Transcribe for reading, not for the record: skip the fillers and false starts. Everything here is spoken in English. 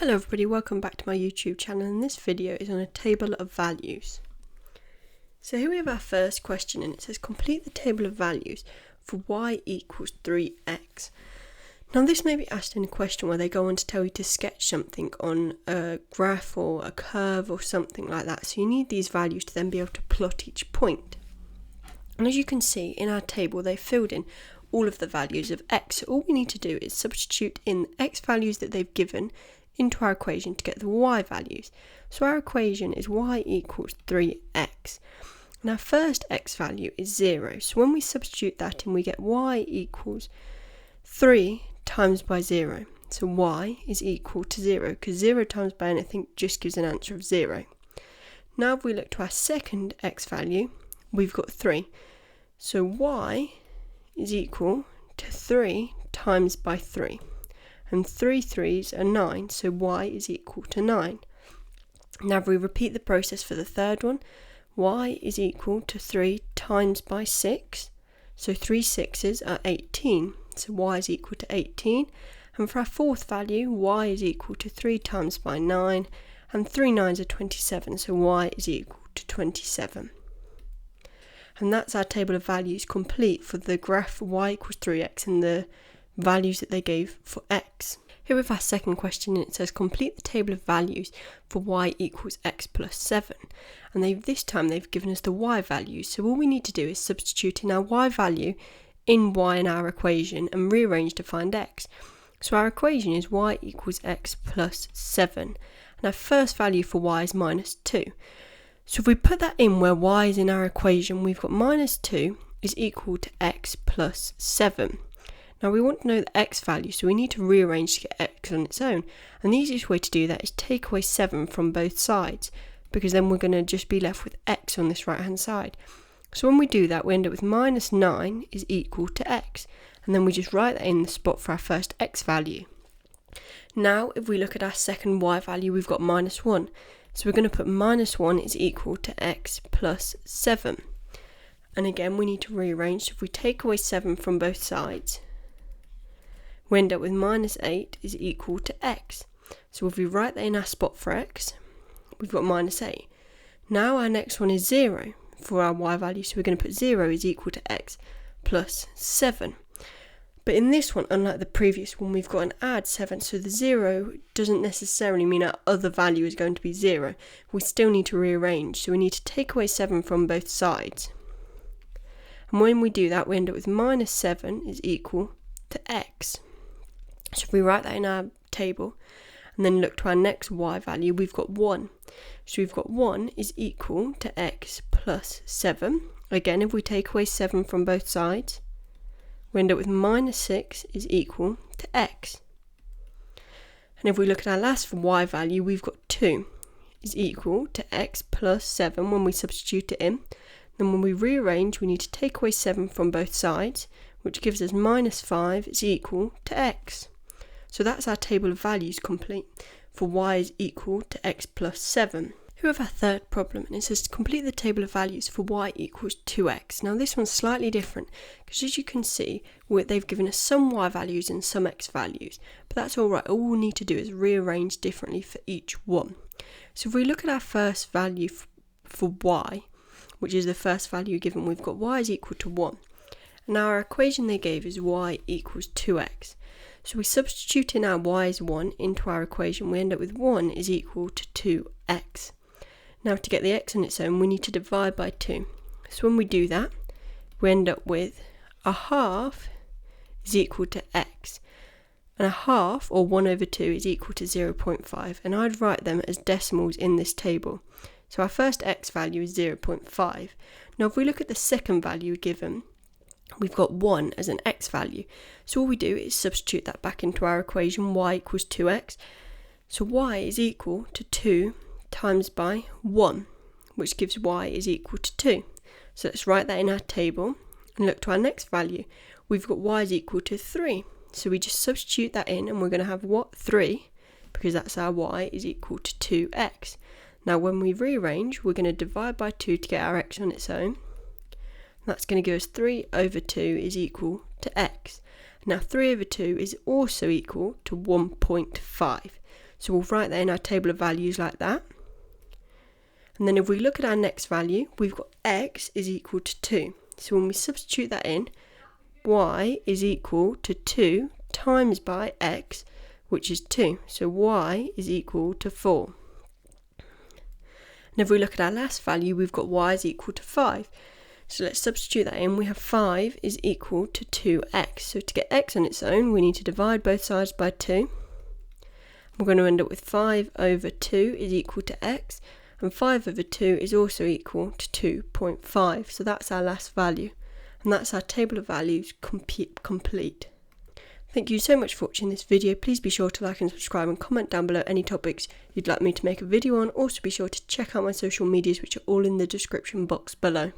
Hello everybody, welcome back to my YouTube channel, and this video is on a table of values. So here we have our first question, and it says complete the table of values for y equals 3x. Now this may be asked in a question where they go on to tell you to sketch something on a graph or a curve or something like that, so you need these values to then be able to plot each point. And as you can see in our table, they filled in all of the values of x, so all we need to do is substitute in the x values that they've given into our equation to get the y values. So our equation is y equals 3x. And our first x value is 0. So when we substitute that in, we get y equals 3 times by 0. So y is equal to 0, because 0 times by anything just gives an answer of 0. Now if we look to our second x value, we've got 3. So y is equal to 3 times by 3. And 3 3s are 9, so y is equal to 9. Now if we repeat the process for the third one, y is equal to 3 times by 6, so 3 6s are 18, so y is equal to 18. And for our fourth value, y is equal to 3 times by 9, and 3 9s are 27, so y is equal to 27. And that's our table of values complete for the graph y equals 3x and the values that they gave for x. Here we have our second question, and it says complete the table of values for y equals x plus 7. And this time they've given us the y values, so all we need to do is substitute in our y value in y in our equation and rearrange to find x. So our equation is y equals x plus 7, and our first value for y is minus 2. So if we put that in where y is in our equation, we've got minus 2 is equal to x plus 7. Now we want to know the x value, so we need to rearrange to get x on its own. And the easiest way to do that is take away 7 from both sides, because then we're going to just be left with x on this right hand side. So when we do that, we end up with minus 9 is equal to x. And then we just write that in the spot for our first x value. Now if we look at our second y value, we've got minus 1. So we're going to put minus 1 is equal to x plus 7. And again, we need to rearrange. So if we take away 7 from both sides, we end up with minus 8 is equal to x. So if we write that in our spot for x, we've got minus 8. Now our next one is 0 for our y value, so we're going to put 0 is equal to x plus 7. But in this one, unlike the previous one, we've got an add 7, so the 0 doesn't necessarily mean our other value is going to be 0. We still need to rearrange, so we need to take away 7 from both sides. And when we do that, we end up with minus 7 is equal to x. So if we write that in our table and then look to our next y value, we've got 1. So we've got 1 is equal to x plus 7. Again, if we take away 7 from both sides, we end up with minus 6 is equal to x. And if we look at our last y value, we've got 2 is equal to x plus 7 when we substitute it in. Then when we rearrange, we need to take away 7 from both sides, which gives us minus 5 is equal to x. So that's our table of values complete for y is equal to x plus 7. Here we have our third problem, and it says to complete the table of values for y equals 2x. Now this one's slightly different, because as you can see, they've given us some y values and some x values, but that's alright. All we need to do is rearrange differently for each one. So if we look at our first value for y, which is the first value given, we've got y is equal to 1. And our equation they gave is y equals 2x. So we substitute in our y is 1 into our equation, we end up with 1 is equal to 2x. Now to get the x on its own, we need to divide by 2. So when we do that, we end up with a half is equal to x. And a half, or 1 over 2, is equal to 0.5. And I'd write them as decimals in this table. So our first x value is 0.5. Now if we look at the second value given, we've got 1 as an x value. So all we do is substitute that back into our equation, y equals 2x. So y is equal to 2 times by 1, which gives y is equal to 2. So let's write that in our table and look to our next value. We've got y is equal to 3. So we just substitute that in, and we're going to have what? 3, because that's our y is equal to 2x. Now when we rearrange, we're going to divide by 2 to get our x on its own. That's going to give us 3 over 2 is equal to x. Now 3 over 2 is also equal to 1.5. So we'll write that in our table of values like that. And then if we look at our next value, we've got x is equal to 2. So when we substitute that in, y is equal to 2 times by x, which is 2. So y is equal to 4. And if we look at our last value, we've got y is equal to 5. So let's substitute that in. We have 5 is equal to 2x. So to get x on its own, we need to divide both sides by 2. We're going to end up with 5 over 2 is equal to x. And 5 over 2 is also equal to 2.5. So that's our last value. And that's our table of values complete. Thank you so much for watching this video. Please be sure to like and subscribe and comment down below any topics you'd like me to make a video on. Also be sure to check out my social medias, which are all in the description box below.